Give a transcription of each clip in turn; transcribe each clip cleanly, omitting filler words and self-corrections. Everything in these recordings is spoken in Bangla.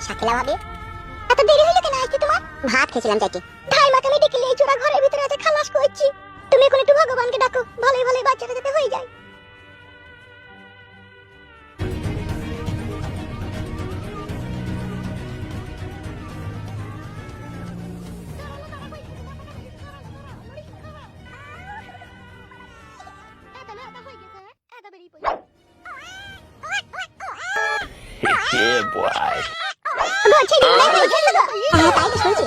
শাকিলা ভাবি, এত দেরি হইলো কেন আসতে তোমার? ভাত খেয়েছিলাম চাইতে। ধাই মাকে আমি ডেকে লিয়ে চোরা ঘরের ভিতরে আছে, খালাস করছি। তুমি এখন একটু ভগবানকে ডাকো, ভালোই ভালোই বাচ্চাটা যাতে হয়ে যায়। Yeah, boy. বলছি যে তাই তো শুনছি।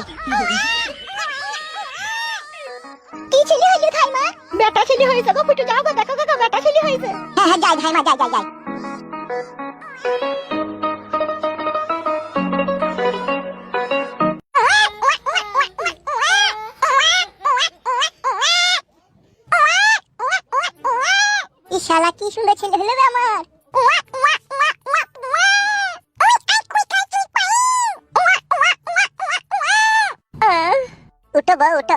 কি ছেলে হইলো ধাইমা? বেটা ছেলে হয়েছে গো, ফুটু যাও গো, দেখো গো বেটা ছেলে হয়েছে। হ্যাঁ হ্যাঁ, যাই ধাইমা, যাই যাই যাই। এই শালা কি সুন্দর ছেলে হলো রে আমার। উঠো বউ উঠো।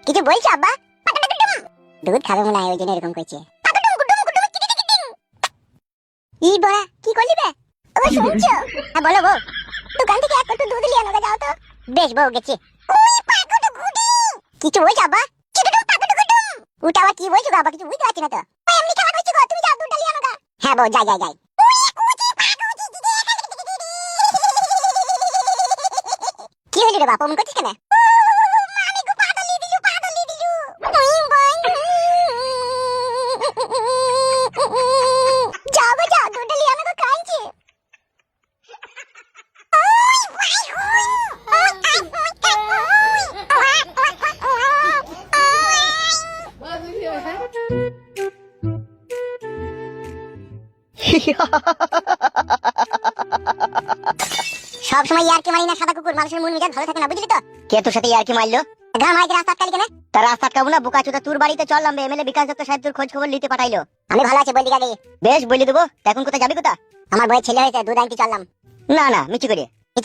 কিছু বলছো আব্বা? দুধ খাবে মনে হয়, ওই জন্য এরকম করছে। ই বড়া কি করলি বে? ও শুনছো? হ্যাঁ বলো বউ। দোকান থেকে এক কটু দুধ নিয়ে আনো, যাও তো। বেশ বউ, গেছি। কিছু বলছো আব্বা? ওটা আবার কি বলছো আব্বা? কিছু বুঝতে পারছি না তো। এমনি খেলা করছি গো, তুমি যাও দুধটা নিয়ে আনো গা। হ্যাঁ বউ, যাই যাই যাই। কি হইল রে বাপ, অমন করছিস কেন? সব সময় ইয়ারকি মারি না সাদা কুকুর, মানুষের মন মেজাজ ভালো থাকে না, বুঝলি তো? কে তোর সাথে ইয়ারকি মারলো? গ্রাম আইতে রাস্তা আটকালি কেন? তার রাস্তা আটকাবো না বোকা চোদা, তোর বাড়িতে চললাম, এমএলএ বিকাশ দত্ত সাহেব তোর খোঁজ খবর নিতে পাঠাইলো। আমি ভালো আছি, বলি আগে। বেশ বলি দেবো। এখন কোথায় যাবি? কোথা? আমার বইয়ের ছেলে হয়েছে, দুধ আনতে চললাম। না না, মিচি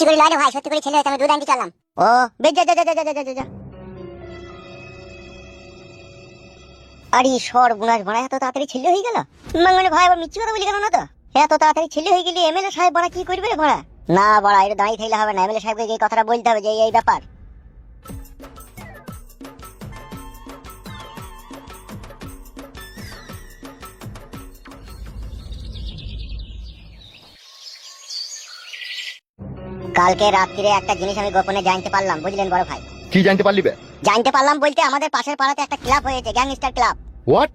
করে লয় রে ভাই, সত্যি করে ছেলে হয়েছে, আমি দুধ আনতে চললাম। ও বেশ, যা যা যা যা যা যা। আরে সর্বনাশ বড়া, এত তাড়াতাড়ি ছেলে হয়ে গেল? মানে ভাই আবার মিচি কথা বলি কেন? না তো এত তাড়াতাড়ি ছেলে হয়ে গেলি, এমএলএ সাহেব বড়া কি করবে রে বড়া? না বড়া, এটা দাঁড়িয়ে থাকলে হবে না, এমএলএ সাহেবকে এই কথাটা বলতে হবে যে এই ব্যাপার। কালকে রাত্রিরে একটা জিনিস আমি গোপনে জানতে পারলাম, বুঝলেন বড় ভাই? কি জানতে পারলি বে? জানতে পারলাম বলতে, আমাদের পাশের পাড়াতে একটা ক্লাব হয়েছে, গ্যাংস্টার ক্লাব। হোয়াট?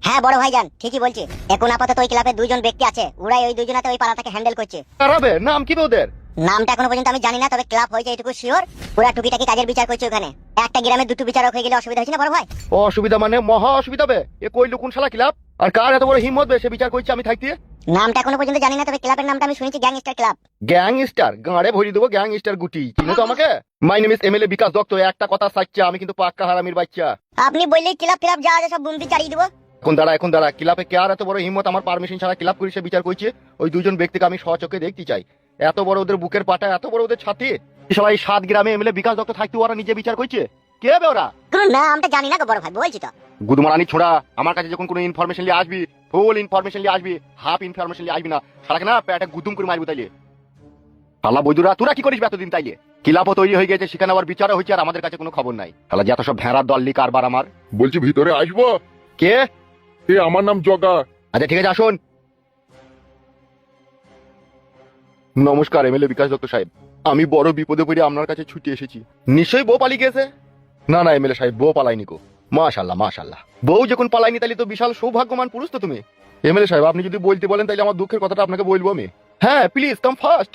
হ্যাঁ বড় ভাই জান, ঠিকই বলছি। এখন আপাতত ওই ক্লাবে দুইজন ব্যক্তি আছে, ওরাই ওই দুইজনাতে ওই পাড়াটাকে হ্যান্ডেল করছে। কারাবে নাম কি বে ওদের? নামটা এখনো পর্যন্ত আমি জানি না, তবে ক্লাব হয়েছে এটুকু শিওর। ওরা টুকিটাকি কাজের বিচার করছে ওখানে। একটা গ্রামে দুটো বিচারক হয়ে গেলে অসুবিধা হচ্ছে না বড় ভাই? অসুবিধা মানে মহা অসুবিধা বে। এ কইলো কোন শালা ক্লাব? আর কার এত বড় হিম্মত বে সে বিচার করছে আমি থাকতে? নামটা এখনো পর্যন্ত জানি না, তবে ক্লাবের নামটা আমি শুনেছি গ্যাংস্টার ক্লাব। গ্যাংস্টার? গাঁড়ে ভরি দেবো গ্যাংস্টার গুটি। চিনো তো আমাকে? My name is MLA Bikash Dutta. একটা কথা সাচ্চা, আমি কিন্তু পাক্কা হারামির বাচ্চা। আপনি বললেই ক্লাব ফ্লাব যা আছে সব বুমতি চালিয়ে দেবো। এখন দাঁড়া, ক্লাবে কে আর এত বড় হিম্মত আমার পারমিশন ছাড়া ক্লাব করে সে বিচার করছে? ওই দুজন ব্যক্তিকে আমি স্বচক্ষে দেখতে চাই। এত বড় ওদের বুকের পাটা, এত বড় ওদের ছাতি। সবাই 7 গ্রামে এমএলএ বিকাশ দত্ত থাকতে ওরা নিজে বিচার করছে? কে বে ওরা? নামটা জানি না গো বড় ভাই, বলছি তো। গুদমারানি ছোড়া, আমার কাছে যখন কোনো ইনফরমেশন নিয়ে আসবি, ফুল ইনফরমেশন নিয়ে আসবি, হাফ ইনফরমেশন নিয়ে আসবি না। সারাকে না পেটে গুদুম করে মারবো তাইলে। শালা বৈদুরা, তোরা কি করিস এতদিন তাইলে? ক্লাবও তৈরি হয়ে গেছে, সেখানে আবার বিচারও হচ্ছে, আর আমাদের কাছে কোনো খবর নাই। শালা যত সব ভেড়ার দললি কারবার আমার। বলছি ভিতরে আসবো? কে? আমার নাম জগা। আচ্ছা ঠিক আছে, আসুন। নমস্কার এমএলএ বিকাশ দত্ত সাহেব, আমি বড় বিপদে পড়ে আপনার কাছে ছুটে এসেছি। নিশ্চয়ই বউ পালিয়ে গেছে? না না এমএলএ সাহেব, বউ পালাইনি গো। মাশাআল্লাহ মাশাআল্লাহ, বউ যখন পালাইনি তাহলে তো বিশাল সৌভাগ্যবান পুরুষ তো তুমি। এমএলএ সাহেব, আপনি যদি বলতে বলেন তাহলে আমার দুঃখের কথাটা আপনাকে বলবো আমি। হ্যাঁ প্লিজ কাম ফাস্ট।